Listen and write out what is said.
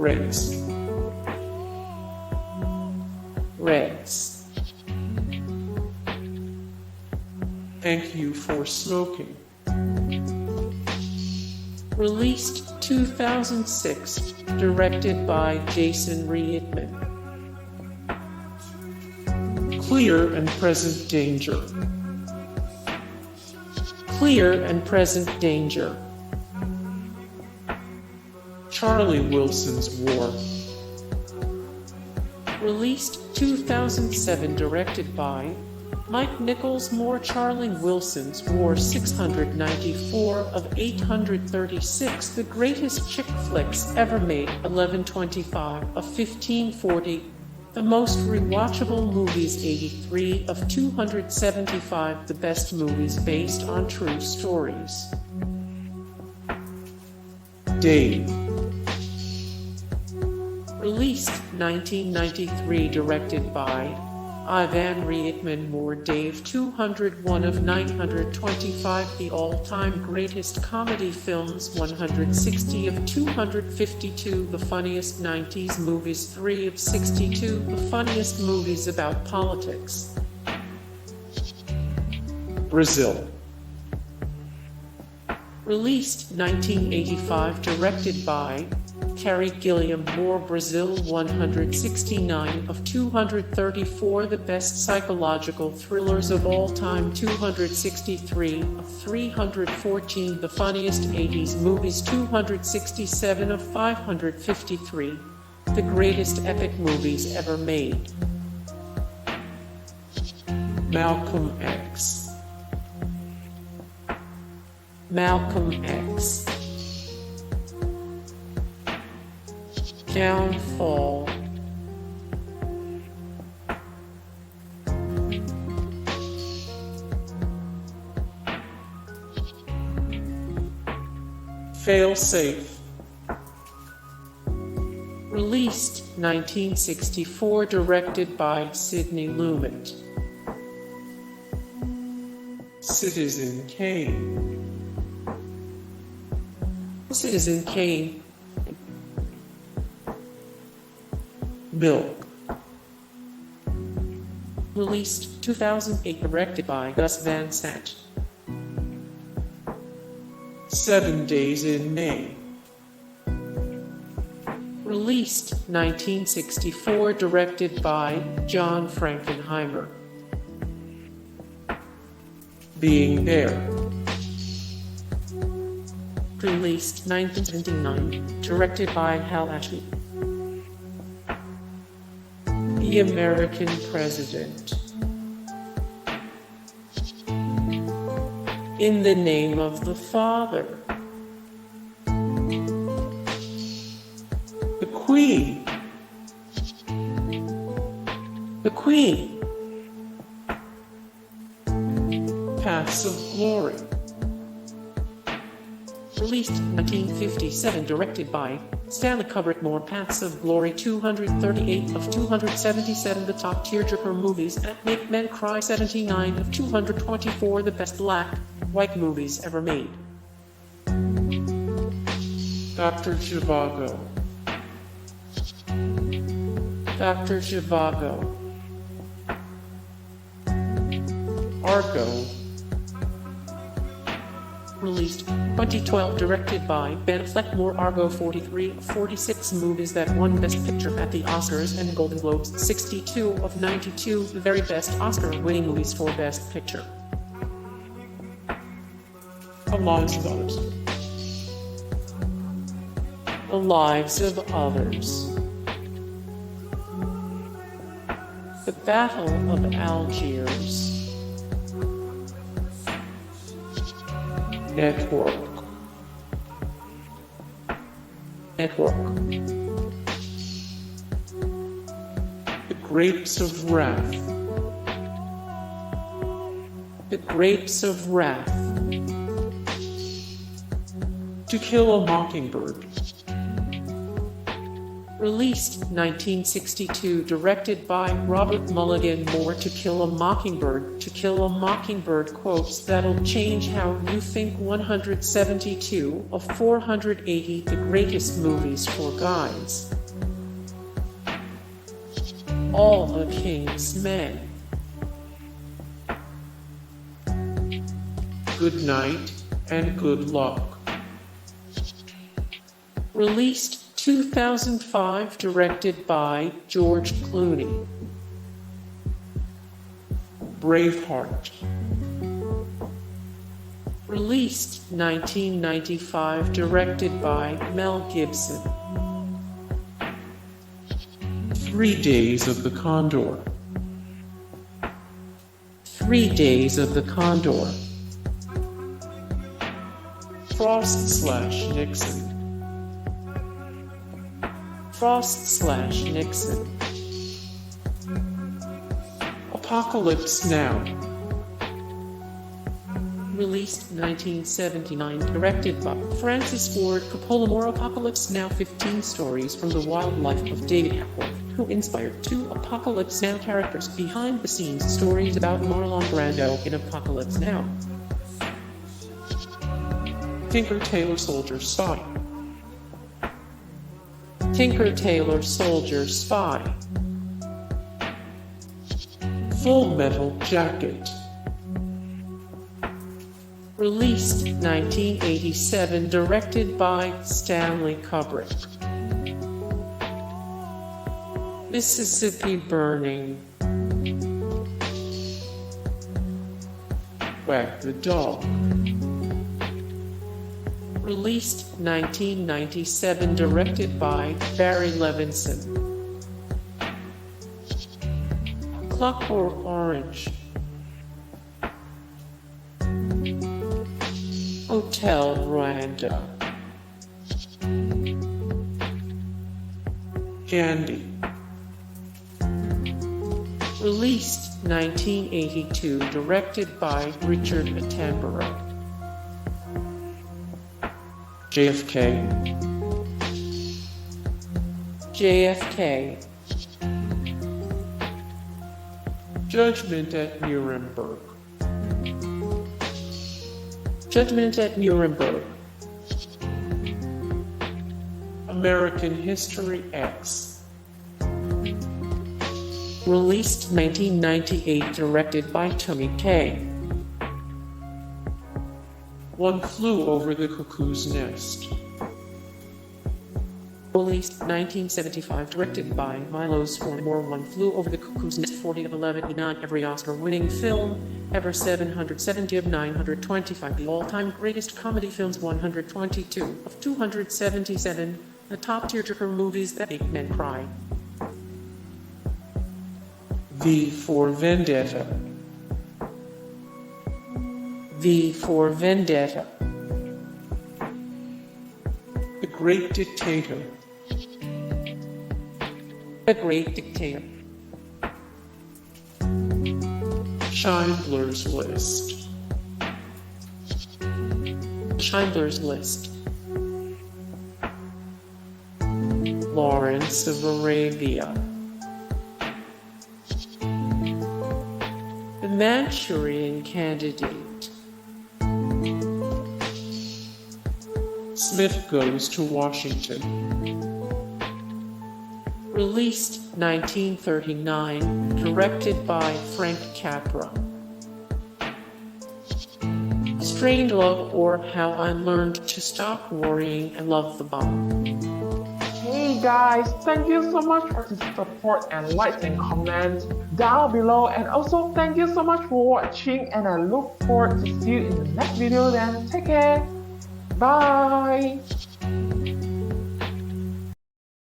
Reds. Reds. Thank you for smoking. Released 2006, directed by Jason Reitman. Clear and Present Danger. Clear and Present Danger. Charlie Wilson's War. Released 2007, directed by Mike Nichols. More Charlie Wilson's War. 694 of 836, the greatest chick flicks ever made. 1125 of 1540, the most rewatchable movies. 83 of 275, the best movies based on true stories. Dave. Released 1993, directed by Ivan Reitman. More Dave. 201 of 925, the all-time greatest comedy films. 160 of 252, the funniest 90s movies. 3 of 62, the funniest movies about politics. Brazil. Released 1985, directed by Terry Gilliam. More Brazil. 169 of 234, the best psychological thrillers of all time. 263 of 314, the funniest 80s movies. 267 of 553, the greatest epic movies ever made. Malcolm X. Malcolm X. Downfall. Failsafe. Released 1964, directed by Sidney Lumet. Citizen Kane. Citizen Kane. Milk. Released 2008, directed by Gus Van Sant. 7 Days in May. Released 1964, directed by John Frankenheimer. Being There. Released 1979, directed by Hal Ashby. The American President. In the Name of the Father. The Queen. The Queen. Paths of Glory. Released 1957, directed by Stanley Kubrick. More Paths of Glory. 238 of 277, the top tearjerker movies that make men cry. 79 of 224, the best black, white movies ever made. Dr. Zhivago. Dr. Zhivago. Argo. Released 2012, directed by Ben Affleck. More Argo. 43 of 46 movies that won Best Picture at the Oscars and Golden Globes. 62 of 92, the very best Oscar-winning movies for Best Picture. The Lives of Others. The Lives of Others. The Battle of Algiers. Network. Network. The Grapes of Wrath. The Grapes of Wrath. To Kill a Mockingbird. Released 1962, directed by Robert Mulligan Moore. To Kill a Mockingbird. To Kill a Mockingbird quotes that'll change how you think. 172 of 480 the greatest movies for guys. All the King's Men. Good night and good luck. Released 2005, directed by George Clooney. Braveheart. Released 1995, directed by Mel Gibson. 3 Days of the Condor. 3 Days of the Condor. Frost/Nixon. Frost/Nixon. Apocalypse Now. Released 1979, directed by Francis Ford Coppola. More Apocalypse Now. 15 stories from the wild life of David Hackworth, who inspired 2 Apocalypse Now characters. Behind the scenes stories about Marlon Brando in Apocalypse Now. Tinker Tailor Soldier Spy. Tinker Tailor Soldier Spy. Full Metal Jacket. Released 1987, directed by Stanley Kubrick. Mississippi Burning. Wag the Dog. Released 1997, directed by Barry Levinson. Clockwork Orange. Hotel Rwanda. Gandhi. Released 1982, directed by Richard Attenborough. JFK. JFK. Judgment at Nuremberg. Judgment at Nuremberg. American History X. Released 1998, directed by Tony Kaye. One Flew Over the Cuckoo's Nest. Released 1975, directed by Milos Forman. One Flew Over the Cuckoo's Nest. 40 of 11, not every Oscar-winning film ever. 770 of 925, the all-time greatest comedy films. 122 of 277, the top tearjerker movies that make men cry. V for Vendetta. V for Vendetta. The Great Dictator. The Great Dictator. Schindler's List. Schindler's List. Lawrence of Arabia. The Manchurian Candidate. Smith Goes to Washington. Released 1939, directed by Frank Capra. Strained Love, or How I Learned to Stop Worrying and Love the Bomb. Hey guys, thank you so much for the support and likes and comments down below, and also thank you so much for watching, and I look forward to see you in the next video. Then take care. Bye.